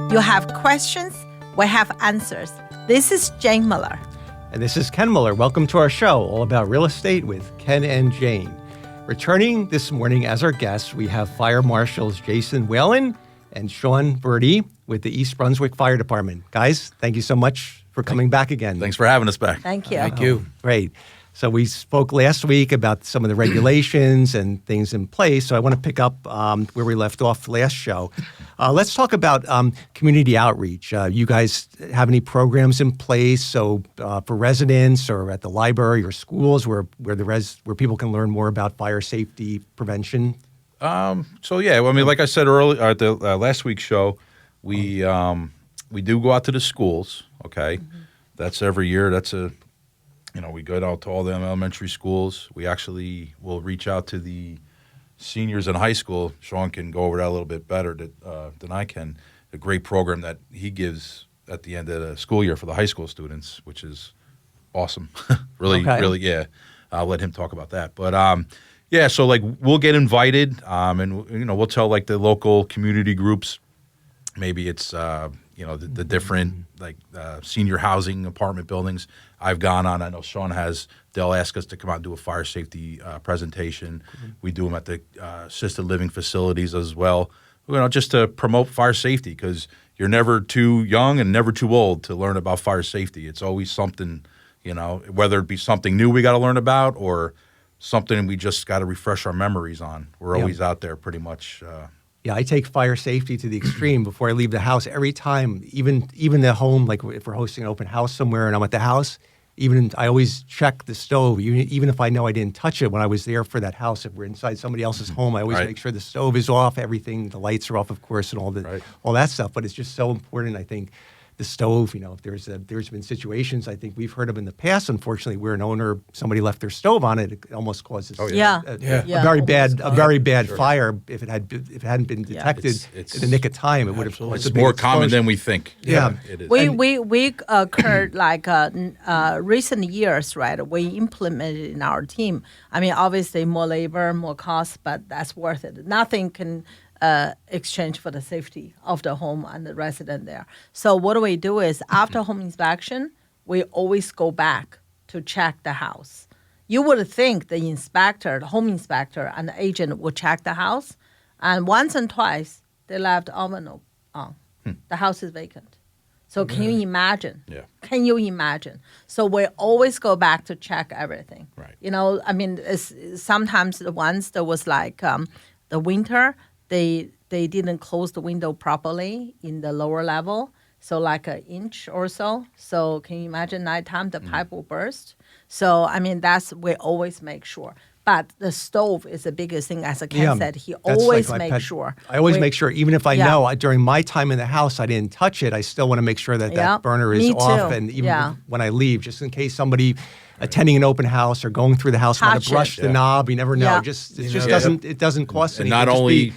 You have questions, we have answers. This is Jane Miller. And this is Ken Miller. Welcome to our show, all about real estate with Ken and Jane. Returning this morning as our guests, we have Fire Marshals Jaysen Whalen and Sean Verdi with the East Brunswick Fire Department. Guys, thank you so much for coming back again. Thanks for having us back. Thank you. Thank you. Great. So we spoke last week about some of the regulations and things in place. So I want to pick up where we left off last show. Let's talk about community outreach. You guys have any programs in place? So for residents or at the library or schools where people can learn more about fire safety prevention? Like I said earlier at the last week's show, we do go out to the schools. Okay, that's every year. We go out to all the elementary schools. We actually will reach out to the seniors in high school. Sean can go over that a little bit better than I can. A great program that he gives at the end of the school year for the high school students, which is awesome. Really, yeah. I'll let him talk about that. But so we'll get invited, and we'll tell the local community groups. Maybe it's the different senior housing apartment buildings I've gone on. I know Sean has. They'll ask us to come out and do a fire safety presentation. We do them at the assisted living facilities as well. Just to promote fire safety, because you're never too young and never too old to learn about fire safety. It's always something, whether it be something new we got to learn about or something we just got to refresh our memories on. We're always out there pretty much. Yeah, I take fire safety to the extreme before I leave the house every time, even the home, like if we're hosting an open house somewhere and I'm at the house, I always check the stove, even if I know I didn't touch it when I was there for that house. If we're inside somebody else's home, I always make sure the stove is off, everything, the lights are off, of course, and all that stuff. But it's just so important, I think. The stove, if there's been situations, I think we've heard of in the past, unfortunately, where an owner, somebody left their stove on it, it almost causes a very bad fire. If it hadn't been detected in the nick of time, it would have caused It's more common than we think. Yeah. It is. We occurred recent years, right? We implemented in our team. I mean, obviously more labor, more cost, but that's worth it. Nothing can exchange for the safety of the home and the resident there. So what we do is after home inspection, we always go back to check the house. You would think the home inspector and the agent would check the house, and once and twice they left envelope on. The house is vacant. So can you imagine? Yeah. Can you imagine? So we always go back to check everything. Right. Sometimes the ones that was the winter, they didn't close the window properly in the lower level, so an inch or so. So can you imagine nighttime the pipe will burst? So we always make sure. But the stove is the biggest thing. As Ken said, he always makes sure. I always make sure, even if I know during my time in the house I didn't touch it, I still want to make sure that burner is off, and even when I leave, just in case somebody attending an open house or going through the house might have brushed the knob. You never know. It doesn't cost anything. Not only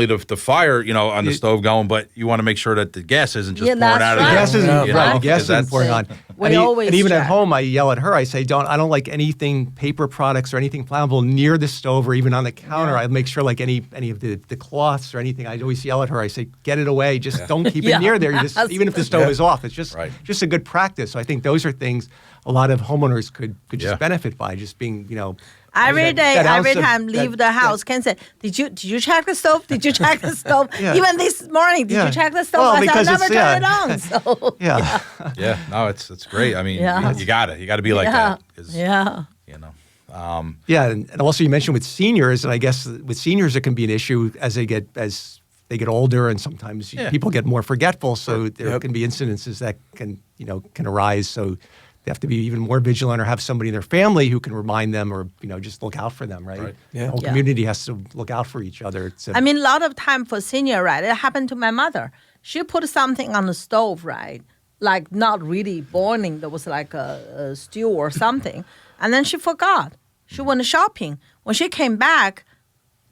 the fire, on the stove going, but you want to make sure that the gas isn't just pouring out of the gas. The gas isn't pouring on. And even at home, I yell at her. I say, I don't like anything paper products or anything flammable near the stove or even on the counter. I make sure any of the cloths or anything. I always yell at her. I say, get it away. Just don't keep it near there. Even if the stove is off, it's just a good practice. So I think those are things a lot of homeowners could just benefit by, just being, every time leave the house, Ken say, did you check the stove? Did you check the stove? Even this morning, did you check the stove? I never turned it on. So no, it's great. I mean, you gotta be like that. And also you mentioned with seniors, and I guess with seniors it can be an issue as they get older, and sometimes people get more forgetful. So there can be incidences that can arise. So they have to be even more vigilant, or have somebody in their family who can remind them, or just look out for them, right? The whole community has to look out for each other. A lot of time for senior, right? It happened to my mother. She put something on the stove, right? Not really boiling. There was a stew or something, and then she forgot. She went shopping. When she came back,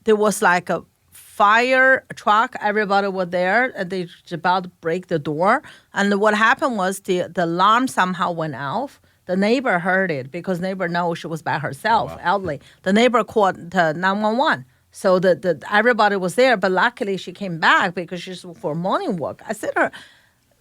there was a fire truck. Everybody was there, and they were about to break the door. And what happened was the alarm somehow went off. The neighbor heard it because neighbor knows she was by herself, elderly. The neighbor called 911. So the everybody was there, but luckily she came back because she's for morning walk. I said to her,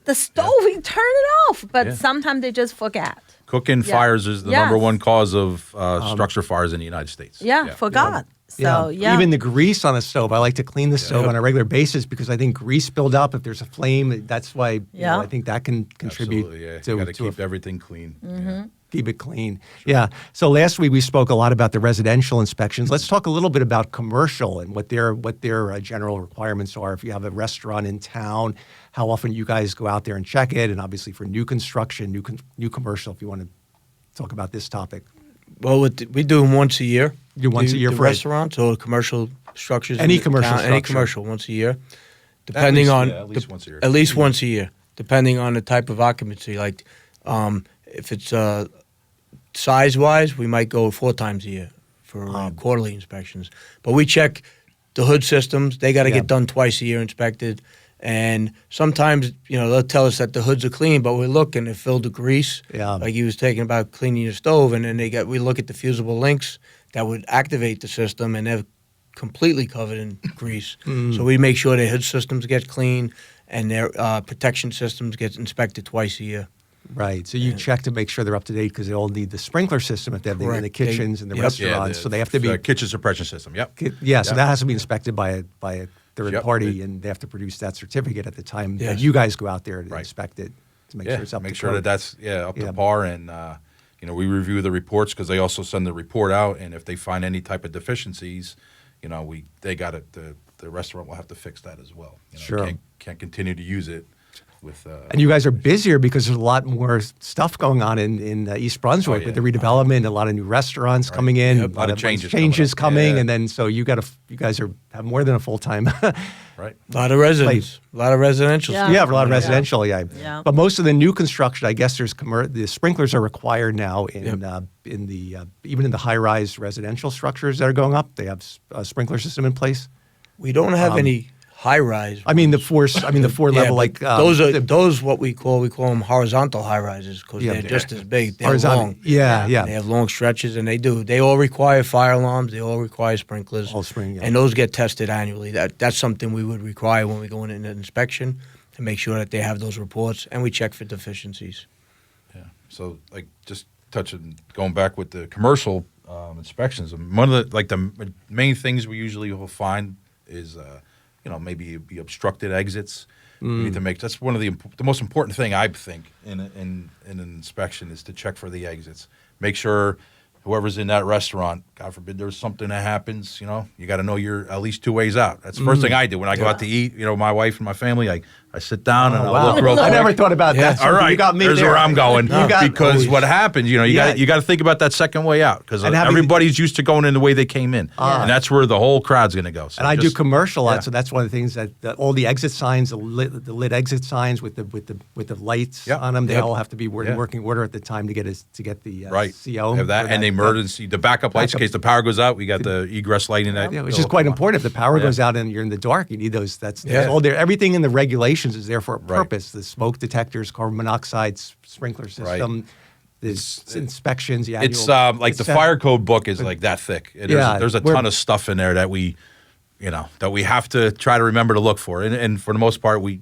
the stove, we turn it off, but sometimes they just forget. Cooking fires is the number one cause of structure fires in the United States. Forgot. So, Even the grease on a stove. I like to clean the stove on a regular basis because I think grease build up if there's a flame. That's why I think that can contribute to you got to keep everything clean. Keep it clean. Sure. Yeah. So last week we spoke a lot about the residential inspections. Let's talk a little bit about commercial and what their general requirements are. If you have a restaurant in town, how often you guys go out there and check it, and obviously for new construction, new commercial. If you want to talk about this topic. Well, we do them once a year. You do once a year for restaurants or commercial structures. Any commercial structure. Any commercial once a year, depending on at least once a year. At least once a year, depending on the type of occupancy. Like if it's size-wise, we might go 4 times a year for quarterly inspections. But we check the hood systems. They got to get done twice a year, inspected. And sometimes, they'll tell us that the hoods are clean, but we look and they're filled with grease. Yeah. Like he was talking about cleaning your stove, and then we look at the fusible links that would activate the system, and they're completely covered in grease. So we make sure their hood systems get clean and their protection systems get inspected twice a year. Right. So you check to make sure they're up to date because they all need the sprinkler system if they have them in the kitchens and the restaurants. So they have to be kitchen suppression system. Yep. So that has to be inspected by a third party, and they have to produce that certificate at the time that you guys go out there to inspect it to make sure it's up to code. That's up to par, and we review the reports because they also send the report out, and if they find any type of deficiencies, they got it. The restaurant will have to fix that as well. Can't continue to use it. And you guys are busier because there's a lot more stuff going on in East Brunswick with the redevelopment, a lot of new restaurants coming in, a lot of changes coming, and then so you guys have more than a full time. Right, a lot of residents, a lot of residential. A lot of residential. Yeah. But most of the new construction, I guess, the sprinklers are required now in even in the high rise residential structures that are going up. They have a sprinkler system in place. We don't have any high-rise. I mean the four level like those what we call them horizontal high-rises because they're just as big. They're long. Yeah. They have long stretches, and they all require fire alarms. They all require sprinklers. And those get tested annually. That's something we would require when we go in an inspection to make sure that they have those reports, and we check for deficiencies. Yeah. So just going back with the commercial inspections, one of the main things we usually will find is maybe be obstructed exits. We need to that's one of the most important thing I think in an inspection is to check for the exits. Make sure whoever's in that restaurant, God forbid there's something that happens, you got to know you're at least 2 ways out. That's the first thing I do when I go out to eat. My wife and my family, I sit down and I look real quick. I never thought about that. All right, you got me there's there. Where I'm going. Because what happens, you got to think about that second way out because everybody's used to going in the way they came in, and that's where the whole crowd's going to go. So and I do commercial a lot, so that's one of the things that all the exit signs, the lit exit signs with the lights on them, they all have to be in working order at the time to get the CO. Have that and the emergency, the backup lights in case the power goes out. We got the egress lighting. Which is quite important. If the power goes out and you're in the dark, you need those. That's all there. Everything in the regulations is there for a purpose. The smoke detectors, carbon monoxide sprinkler system, the inspections. It's like the fire code book is like that thick. There's a ton of stuff in there that we have to try to remember to look for. And for the most part, we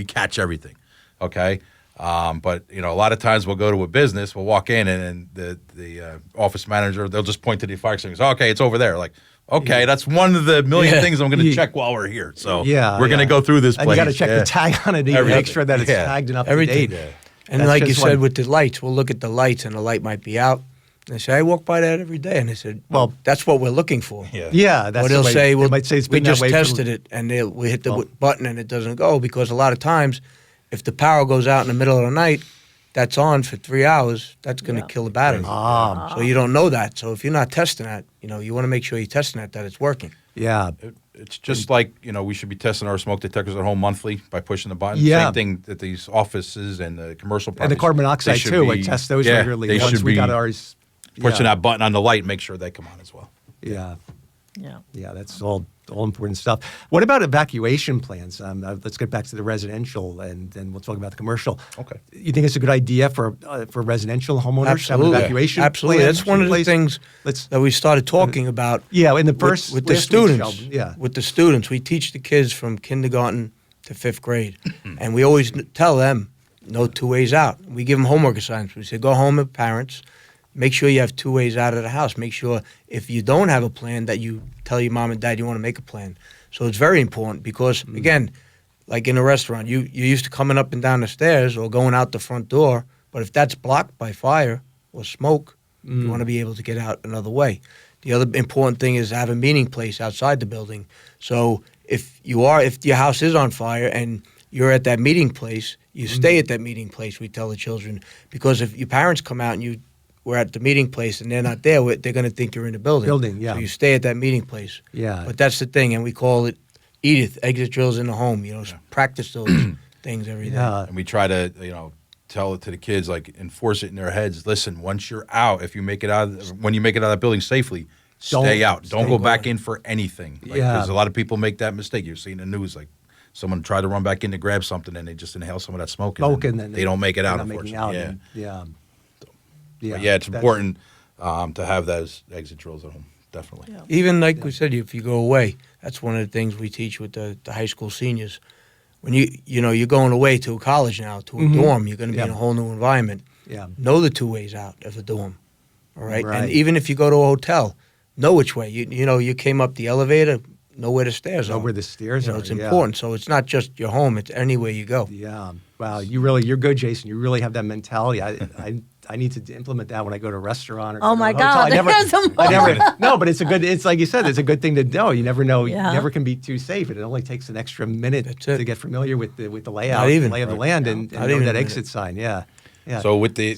catch everything. Okay. But a lot of times we'll go to a business, we'll walk in and the office manager, they'll just point to the fire extinguisher. Okay, it's over there. Like, okay, that's one of the million things I'm going to check while we're here. So we're going to go through this place. And you got to check the tag on it to make sure that it's tagged and up to date. And that's like you said with the lights, we'll look at the lights and the light might be out. And they say, I walk by that every day. And they said, well, that's what we're looking for. Yeah, that's what they'll say. They might say it's we been just that way tested it, and we hit the button and it doesn't go because a lot of times if the power goes out in the middle of the night, that's on for 3 hours, that's going to kill the battery. So you don't know that. So if you're not testing that, you want to make sure you're testing that it's working. Yeah. It's just like, we should be testing our smoke detectors at home monthly by pushing the button. Yeah. Same thing that these offices and the commercial properties. And the carbon monoxide too. I test those regularly. They Once should we be got ours. Pushing that button on the light, make sure they come on as well. Yeah. Yeah. Yeah, that's all important stuff. What about evacuation plans? Let's get back to the residential, and then we'll talk about the commercial. Okay. You think it's a good idea for residential homeowners to have an Absolutely. evacuation Absolutely. plan That's one of the in place? things that we started talking about. Yeah, in the first with the last week's students. show, yeah. With the students, we teach the kids from kindergarten to 5th grade, and we always tell them no 2 ways out. We give them homework assignments. We say go home with parents. Make sure you have 2 ways out of the house. Make sure if you don't have a plan that you tell your mom and dad you want to make a plan. So it's very important because, again, like in a restaurant, you're used to coming up and down the stairs or going out the front door, but if that's blocked by fire or smoke, you want to be able to get out another way. The other important thing is to have a meeting place outside the building. So if your house is on fire and you're at that meeting place, you stay at that meeting place, we tell the children, because if your parents come out and we're at the meeting place and they're not there, they're going to think you're in the building. Yeah. So you stay at that meeting place. Yeah. But that's the thing, and we call it Edith, exit drills in the home. Practice those things every day. Yeah. And we try to, tell it to the kids, like enforce it in their heads. Listen, once you're out, when you make it out of that building safely, stay out. Don't go back in for anything. Because a lot of people make that mistake. You're seeing the news, like someone tried to run back in to grab something and they just inhale some of that smoke. And then they don't make it out, not making unfortunately. out. But it's important to have those exit drills at home, definitely. Yeah. Even like we said, if you go away, that's one of the things we teach with the high school seniors. When you're going away to a college now, to a dorm, you're going to be in a whole new environment. Yeah. Know the 2 ways out of a dorm, all right? Right. And even if you go to a hotel, know which way. You came up the elevator, know where the stairs are. Know where the stairs are. It's important. So it's not just your home; it's anywhere you go. Yeah. Wow. You're good, Jaysen. You really have that mentality. I need to implement that when I go to a restaurant or Oh my go to a hotel. God, there's some I never. No, but it's like you said, it's a good thing to know. You never know. Yeah. You never can be too safe. It only takes an extra minute That's it. to get familiar with the layout, Not even. the lay of the land, and Not know even that a exit minute. sign. Yeah. Yeah. So with the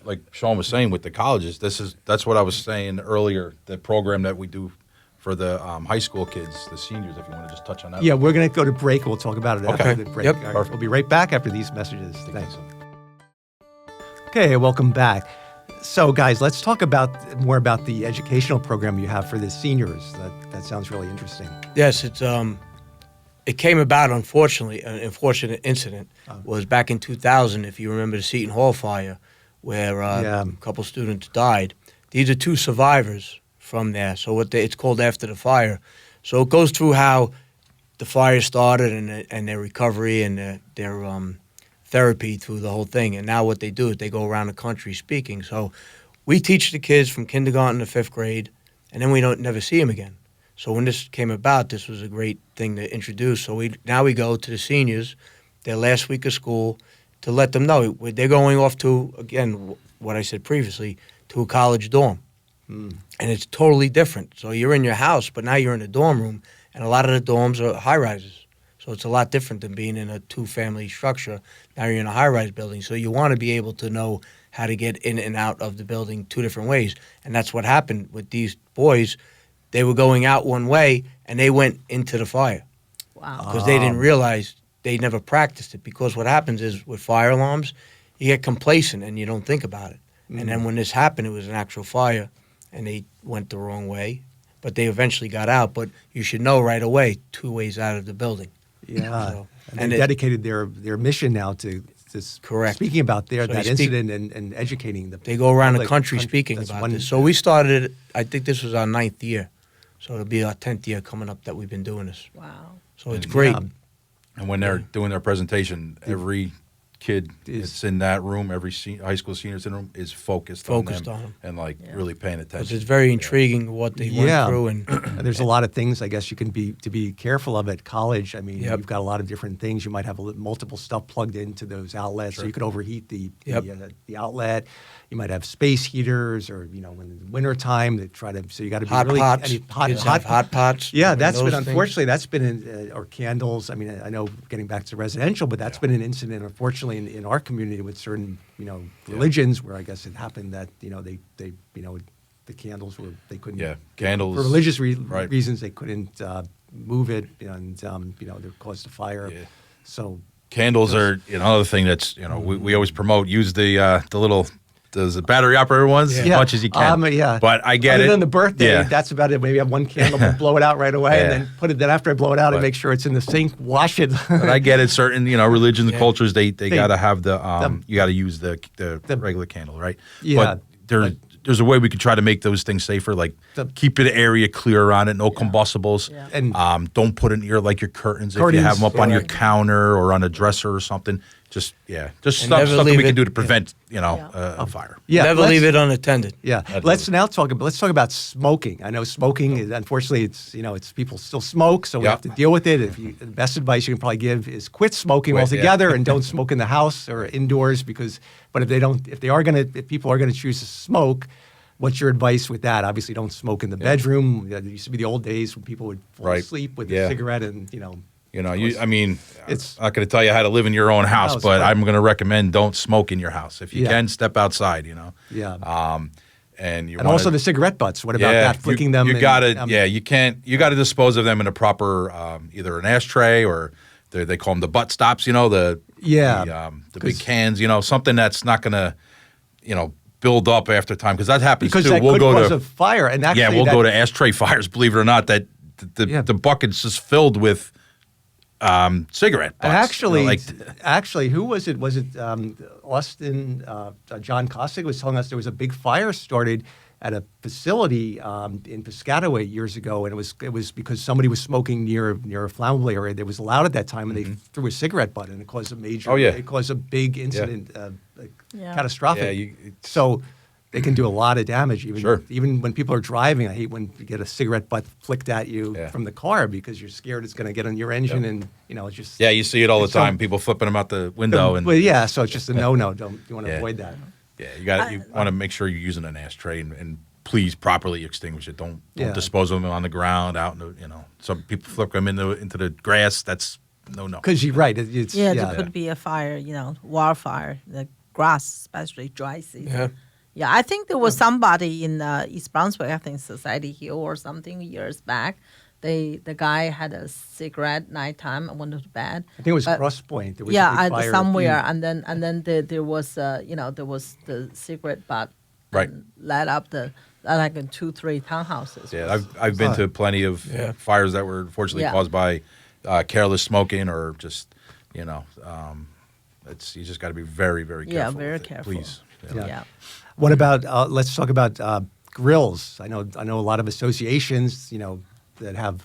like Sean was saying with the colleges, that's what I was saying earlier. The program that we do for the high school kids, the seniors. If you want to just touch on that. Yeah, we're going to go to break. We'll talk about it Okay. after the break. Yep. All right, Perfect. we'll be right back after these messages. Thanks. Okay, welcome back. So, guys, let's talk more about the educational program you have for the seniors. That sounds really interesting. Yes, it came about, unfortunately, an unfortunate incident was back in 2000, if you remember the Seton Hall fire, where a couple students died. These are 2 survivors from there. So it's called After the Fire. So it goes through how the fire started and their recovery and their therapy through the whole thing. And now what they do is they go around the country speaking. So we teach the kids from kindergarten to 5th grade, and then we never see them again. So when this came about, this was a great thing to introduce. So now we go to the seniors, their last week of school, to let them know they're going off to, again, what I said previously, to a college dorm. And it's totally different. So you're in your house, but now you're in a dorm room, and a lot of the dorms are high-rises. So it's a lot different than being in a 2-family structure. Now you're in a high-rise building. So you want to be able to know how to get in and out of the building 2 different ways. And that's what happened with these boys. They were going out one way, and they went into the fire Wow. because they didn't realize they never practiced it. Because what happens is with fire alarms, you get complacent and you don't think about it. And then when this happened, it was an actual fire, and they went the wrong way. But they eventually got out. But you should know right away 2 ways out of the building. Yeah. So- and and they it- dedicated their mission now to Correct. speaking about So that they speak- incident and educating the They go around the public. country speaking That's about one- this. So we started, I think this was our 9th year. So it'll be our 10th year coming up that we've been doing this. Wow. So it's great. Yeah. And when they're doing their presentation, every kid that's in that room, every high school seniors in the room is focused on them and really paying Because attention. it's very intriguing what they went through. And And there's a lot of things I guess you can be careful of at college. I mean, Yep. you've got a lot of different things. You might have multiple stuff plugged into those outlets, so you could overheat the outlet. You might have space heaters, or in the wintertime they try to. So you got to be hot really pots. Kids have hot pots. Yeah, I mean, that's those been things. unfortunately that's been in, or candles. I mean, I know getting back to residential, but that's been an incident unfortunately in our community with certain religions where I guess it happened that they the candles were they couldn't candles for religious right. reasons they couldn't move it and they caused a fire. Yeah. So Candles are another thing that's we always promote. Use the little those battery operated ones as much as you can. Yeah. But I get Other it. than the birthday, that's about it. Maybe have one candle, but blow it out right away, and then put it. Then after I blow it out, I make sure it's in the sink, wash it. But I get it. Certain religions and cultures, they got to have the you got to use the regular candle, right? Yeah. But there's a way we could try to make those things safer, like keep the area clear around it, no combustibles, and don't put in your curtains if you have them up on your counter or on a dresser or something. Just stuff that we can do to prevent a fire. Yeah, never leave it unattended. Yeah. Let's talk about smoking. I know smoking is, unfortunately, it's people still smoke, so we have to deal with it. The best advice you can probably give is quit smoking altogether and don't smoke in the house or indoors but if people are gonna choose to smoke, what's your advice with that? Obviously, don't smoke in the bedroom. It used to be the old days when people would fall asleep with a cigarette and it's not going to tell you how to live in your own house, but I'm going to recommend don't smoke in your house. If you can, step outside. Yeah. And also the cigarette butts. What about that? Flicking them. You got to. You can't. You got to dispose of them in a proper either an ashtray or they call them the butt stops. The big cans. Something that's not going to build up after time, because that happens because too. That we'll could go cause to a fire, and actually we'll go to ashtray fires. Believe it or not, that the bucket's just filled with cigarette butts. Actually, who was it? Was it Austin? John Costick was telling us there was a big fire started at a facility in Piscataway years ago, and it was because somebody was smoking near a flammable area that was allowed at that time, and they threw a cigarette butt, and it caused a major. It caused a big incident, catastrophic. So they can do a lot of damage. Even when people are driving, I hate when you get a cigarette butt flicked at you from the car because you're scared it's going to get on your engine, and it's just. Yeah, you see it all the time. People flipping them out the window, so it's just a no-no. You want to avoid that. Yeah, you want to make sure you're using an ashtray and please properly extinguish it. Don't dispose of them on the ground out. Some people flip them into the grass. That's no. Because you're right. There could be a fire. Wildfire, the grass, especially dry season. Yeah, I think there was somebody in East Brunswick, I think Society Hill or something, years back. The guy had a cigarette nighttime and went to bed. I think it was Cross Point. There was a big fire somewhere, and then there was there was the cigarette butt lit up like in 2-3 townhouses. Yeah, I've been to plenty of fires that were unfortunately caused by careless smoking or just you just got to be very, very careful. Yeah, very careful. Please. Yeah. What about let's talk about grills. I know a lot of associations, that have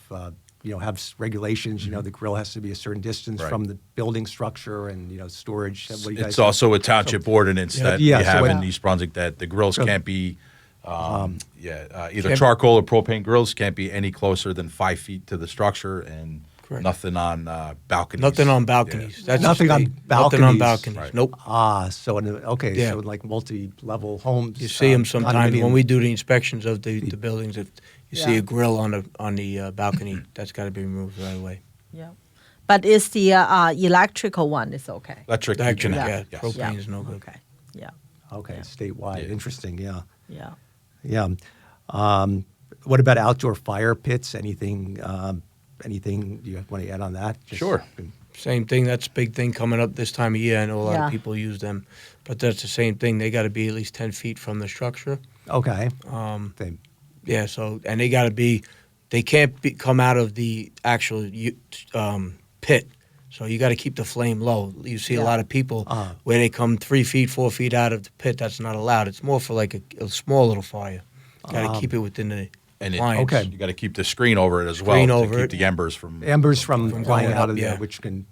regulations. The grill has to be a certain distance from the building structure and storage. What do you guys it's also a township ordinance that we have in East Brunswick that the grills can't be either charcoal or propane grills can't be any closer than 5 feet to the structure, and nothing on balconies. Nothing on balconies. That's nothing on balconies. Nothing on balconies. Right. Nope. So like multi-level homes. You see them sometimes when we do the inspections of the buildings. If you see a grill on the balcony, that's got to be removed right away. Yeah, but is the electrical one is okay? Electric, propane is no good. Okay. Yeah. Okay. Statewide. Yeah. Interesting. Yeah. Yeah. Yeah. What about outdoor fire pits? Anything you want to add on that? Sure. Same thing. That's a big thing coming up this time of year. I know a lot of people use them, but that's the same thing. They got to be at least 10 feet from the structure. Okay. Yeah. So, and they can't come out of the actual pit. So you got to keep the flame low. You see a lot of people where they come 3 feet, 4 feet out of the pit. That's not allowed. It's more for like a small little fire. Got to keep it within the. And you got to keep the screen over it as well to keep the embers from flying out of there, which can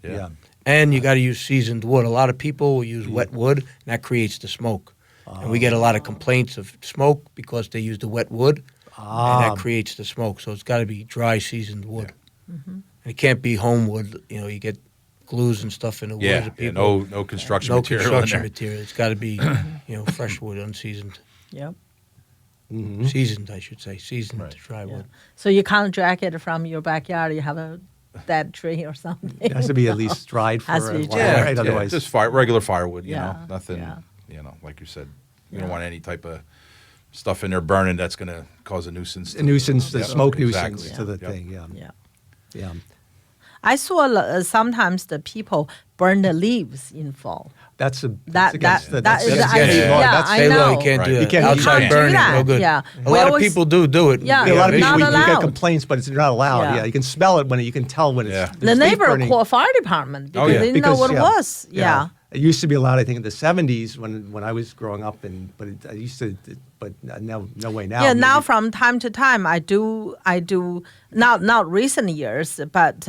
And you got to use seasoned wood. A lot of people will use wet wood, and that creates the smoke. And we get a lot of complaints of smoke because they use the wet wood, and that creates the smoke. So it's got to be dry seasoned wood. Yeah. And it can't be home wood. You get glues and stuff in the wood. No construction material. No construction material. It's got to be fresh wood, unseasoned. Yep. Mm-hmm. Seasoned, I should say. Seasoned dry wood. So you can't drag it from your backyard. You have a dead tree or something. It has to be at least dried for a while, right? Otherwise, just regular firewood. Nothing. Like you said, you don't want any type of stuff in there burning that's going to cause a nuisance. The smoke nuisance to the thing. Yeah. I saw sometimes the people burn the leaves in fall. That's That against the that is that's I against mean, law. yeah, That's I State law, know. you can't Right. do You that. can't- you Outside can't do burning, that. no good. Yeah. A We lot of always- people do it. Yeah. a lot of Not people, you get allowed. complaints, but it's not allowed. Yeah. Yeah, you can smell it when you can tell when it's The there's leaf neighbor burning. called fire department because yeah. they didn't know Because, what it yeah, was. Yeah. It used to be allowed, I think, in the 70s when I was growing up, I used to, but no way now. Yeah, now Maybe- from time to time I do not recent years, but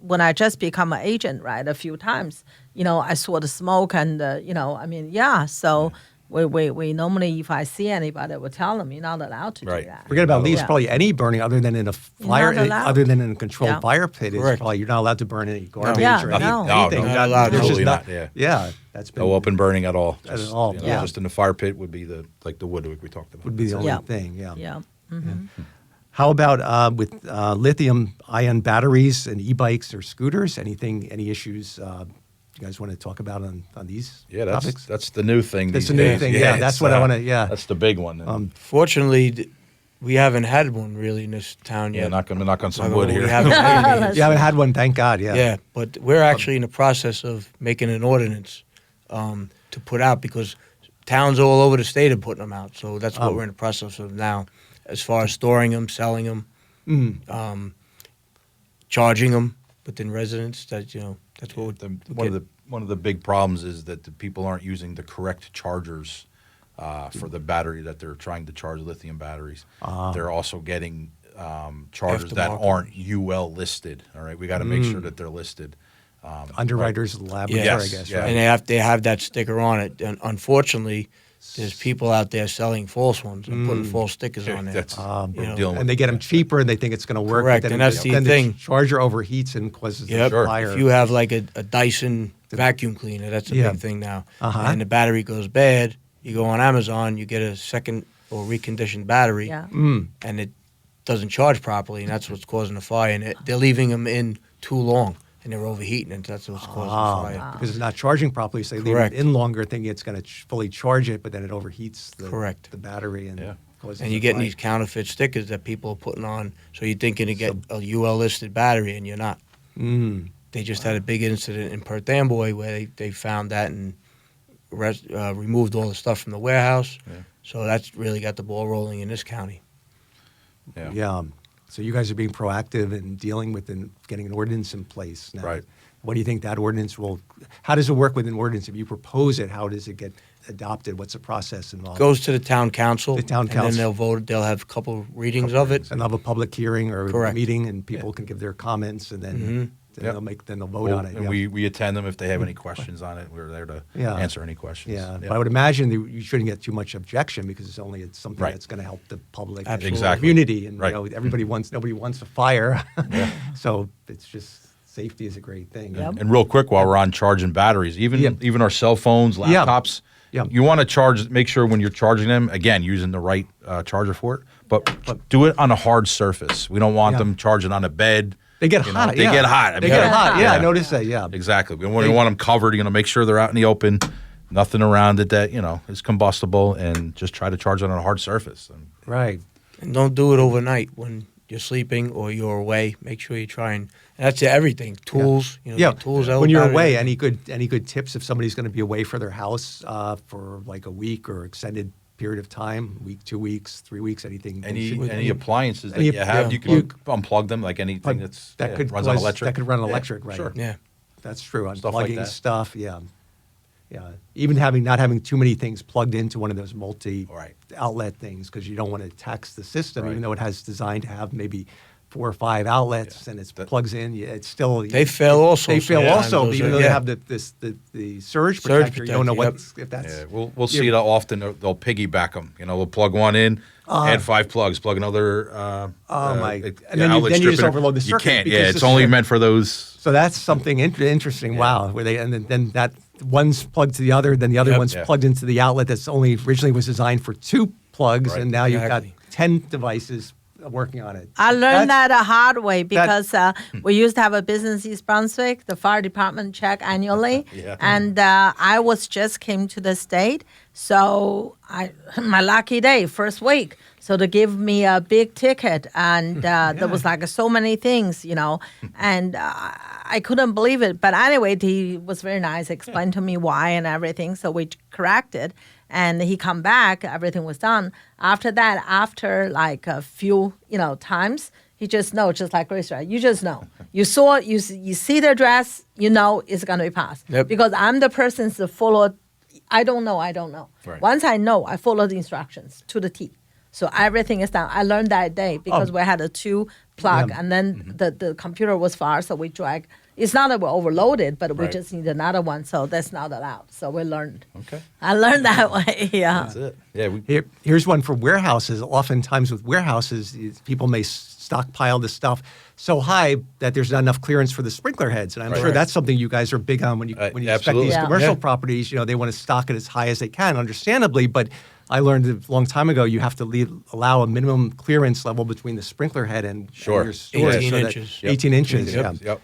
when I just become an agent, right, a few times, I saw the smoke and I mean, yeah. So we normally, if I see anybody, I will tell them you're not allowed to Right. do that. Forget about leaves. Yeah. Probably any burning other than in a fire, not allowed. other than in a controlled Yeah. fire pit. Is Correct. probably you're not allowed to burn any garbage Yeah, or no. anything. No, not allowed. There's just Totally not. not, Yeah, that's been No open burning at all. At all, yeah. Just in the fire pit would be the wood like we talked about. would be the only Yeah. thing. Yeah. Yeah. How about with lithium-ion batteries and e-bikes or scooters? Any issues you guys want to talk about on these Yeah, topics? that's the new thing. That's these the new days. thing, yeah, it's, that's what I wanna- yeah. That's the big one. And, Fortunately, we haven't had one really in this town yeah, yet. knock on some Knock on wood wood, here. we haven't had any. You haven't had one, thank God. Yeah. Yeah, but we're actually in the process of making an ordinance to put out because towns all over the state are putting them out. So that's what we're in the process of now, as far as storing them, selling them, charging them within residents. That's what One of the big problems is that the people aren't using the correct chargers for the battery that they're trying to charge lithium batteries. They're also getting chargers that Aftermarket. aren't UL listed. All right, we got to make sure that they're listed. Underwriters Laboratory, Yes, I guess. yeah. Right? and they have that sticker on it. And unfortunately, there's people out there selling false ones and putting false stickers on there. That's you know, dealing with And they get them cheaper, and they think it's going to work. Correct, but then and that's the then thing. charger overheats and causes Yep. the fire. If you have like a Dyson vacuum cleaner, that's a Yeah. big thing now. Uh-huh. And the battery goes bad, you go on Amazon, you get a second or reconditioned battery, Yeah. and it doesn't charge properly, and that's what's causing the fire. And they're leaving them in too long, and they're overheating, and that's what's causing the fire. Because it's not charging properly, so they leave Correct. it in longer, thinking it's going to fully charge it, but then it overheats Correct. the battery and Yeah. causes And the you're getting fire. these counterfeit stickers that people are putting on, so you're thinking to get a UL listed battery, and you're not. They just had a big incident in Perth Amboy where they found that and removed all the stuff from the warehouse. Yeah. So that's really got the ball rolling in this county. Yeah. So you guys are being proactive in dealing with and getting an ordinance in place now. Right. What do you think that ordinance will? How does it work with an ordinance? If you propose it, how does it get adopted? What's the process involved? Goes to the town council. The town And council. then they'll vote. They'll have a couple readings of it. And they'll have a public hearing or a Correct. meeting, and people can give their comments, and then, Yep. they'll vote on it. And yeah. we attend them if they have any questions on it. We're there to Yeah. answer any questions. Yeah, but I would imagine that you shouldn't get too much objection because it's something Right. that's going to help the public, Absolutely. and the Exactly. community, and Right. nobody wants a fire, so it's just safety is a great thing. Yep. And real quick, while we're on charging batteries, even our cell phones, Yeah. laptops, Yeah. you want to charge. Make sure when you're charging them, again, using the right charger for it, but do it on a hard surface. We don't want Yeah. them charging on a bed. They get You know, hot. they yeah. get hot. I They mean, get yeah. hot. Yeah, I Yeah. noticed that. Yeah, Exactly. We want them covered. Make sure they're out in the open, nothing around it that is combustible, and just try to charge it on a hard surface. And right. And don't do it overnight when you're sleeping or you're away. Make sure you try and that's everything. Tools. Yeah, Tools. out when you're battery. away, any good tips if somebody's going to be away for their house for like a week or extended period of time, week, 2 weeks, 3 weeks, anything? any appliances that any- you have, yeah. you can unplug them like anything that's that could runs on cause- electric. That could run Yeah, electric, right? Sure. Yeah. That's true. Unplugging Stuff like that. stuff, yeah. Even not having too many things plugged into one of those Right. outlet things because you don't want to tax the system, Right. even though it has designed to have maybe 4 or 5 outlets and it plugs in. Yeah, it's still They fail also They fail sometimes, also, those even are- though they yeah. have the surge protector. You don't know protector, what if that's. Yeah, we'll see that often. They'll piggyback them. We'll plug one in, add 5 plugs, plug another. And outlet then you strip just in it. overload the You circuit can't. because Yeah, the it's only strip- meant for those. So that's something interesting. Wow, where then that one's plugged to the other, then the other Yep. one's Yeah. plugged into the outlet that's only originally was designed for 2 plugs, Right. and now you've Exactly. got 10 devices working on it. I learned That's- that the hard way because we used to have a business in East Brunswick. The fire department check annually, Yeah. and I was just came to the state, so my lucky day, first week. So they give me a big ticket, and there was like so many things, and I couldn't believe it. But anyway, he was very nice, explained to me why and everything. So we corrected, and he come back, everything was done. After that, after like a few, times, he just know, just like Grace, right? You just know. You see the dress, it's going to be passed. Yep. Because I'm the person that follow. I don't know. Right. Once I know, I follow the instructions to the T. So everything is done. I learned that day because we had a 2 plug, and then the computer was far, so we drag. It's not that we're overloaded, but we Right. just need another one, so that's not allowed. So we learned. Okay. I learned that way, yeah. That's it. Yeah. Here's one for warehouses. Oftentimes with warehouses, people may stockpile the stuff so high that there's not enough clearance for the sprinkler heads. And I'm sure that's something you guys are big on when you inspect absolutely. these Yeah. commercial Yeah. properties. They want to stock it as high as they can, understandably. But I learned a long time ago you have to allow a minimum clearance level between the sprinkler head and Sure. your storage. 18 so that- inches. 18 inches, Yep. yeah. Yep.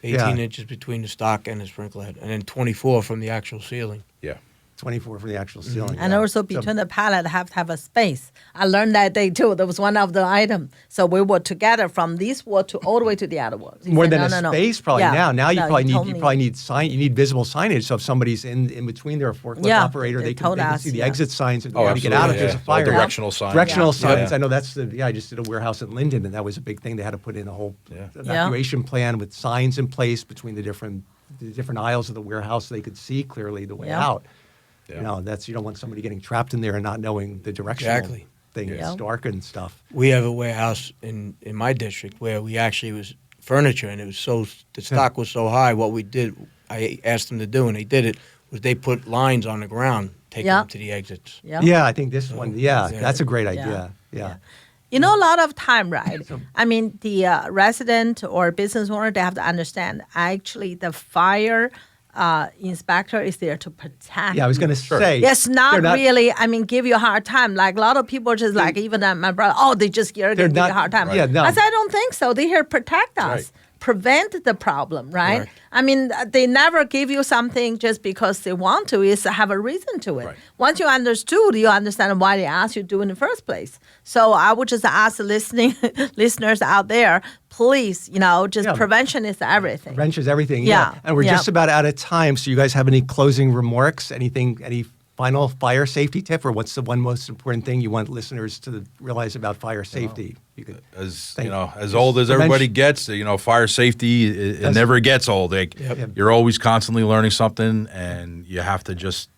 18 Yeah. inches between the stock and the sprinkler head, and then 24 from the actual ceiling. Yeah. 24 for the actual ceiling. And yeah. also between the pallet have to have a space. I learned that day too. That was one of the items. So we were together from this wall to all the way to the other wall. He More said, than no. space probably Yeah. now. Now No, he told you me. probably need sign. You need visible signage. So if somebody's in between their forklift Yeah, operator, they they can told us, see the yeah. exit signs and Oh, how to get out if absolutely, there's yeah. a fire. All directional signs. Directional Yeah. signs. Yeah. I know I just did a warehouse in Linden, and that was a big thing. They had to put in a whole Yeah. evacuation plan with signs in place between the different aisles of the warehouse so they could see clearly the way Yeah. out. Yeah. You don't want somebody getting trapped in there and not knowing the directional Exactly. thing. Yeah. It's dark and stuff. We have a warehouse in my district where we actually was furniture, and it was the stock was so high. What we did, I asked them to do, and they did it, was they put lines on the ground, taking Yeah. them to the exits. Yeah. Yeah, I think this one. Yeah, Yeah. that's a great idea. Yeah. A lot of time, right? I mean, the resident or business owner, they have to understand, actually, the fire inspector is there to protect. Yeah, I was going to say. It's they're not really, give you a hard time. Like a lot of people just like, even my brother, they just give you a hard time. Yeah, no. I said, I don't think so. They're here to protect us. Right. Prevent the problem, right? Right. They never give you something just because they want to. It's have a reason to it. Right. Once you understood, you understand why they asked you to do in the first place. So I would just ask the listeners out there, please, just prevention is everything. Prevention is everything. Yeah. And we're Yeah. just about out of time. So you guys have any closing remarks? Any final fire safety tip, or what's the one most important thing you want listeners to realize about fire safety? You could As Thank- as old as everybody gets, fire safety it never gets old. You're always constantly learning something, and you have to just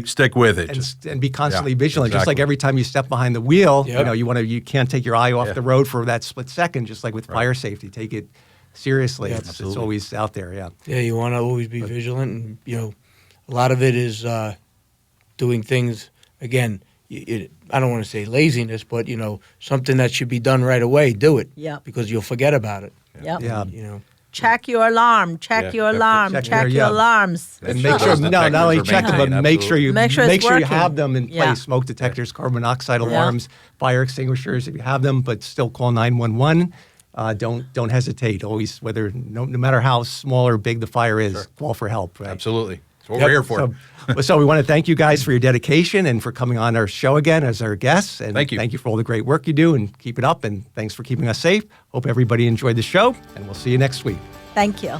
stick with it. and be constantly Yeah, vigilant. Just like exactly. every time you step behind the wheel, Yep. you can't take your eye off Yeah. the road for that split second. Just like with fire safety, take it seriously. Yeah, It's always out there. Yeah. Yeah, you want to always be vigilant, and a lot of it is doing things again. I don't want to say laziness, but something that should be done right away. Do it. Yeah. Because you'll forget about it. Yep. Yeah. Check your alarm. Check Yeah, your have to alarm. check Check your- your yeah. alarms. And Make make sure sure, those not only detectors are check them, but maintained, make sure you Make sure it's you working. have them in place. Yeah. Smoke detectors, carbon monoxide Yeah. alarms, fire extinguishers if you have them, but still call 911. Don't hesitate. Always, no matter how small or big the fire is, call for help. Right? Absolutely. That's what we're here for. So we want to thank you guys for your dedication and for coming on our show again as our guests. And Thank you. Thank you for all the great work you do, and keep it up. And thanks for keeping us safe. Hope everybody enjoyed the show, and we'll see you next week. Thank you.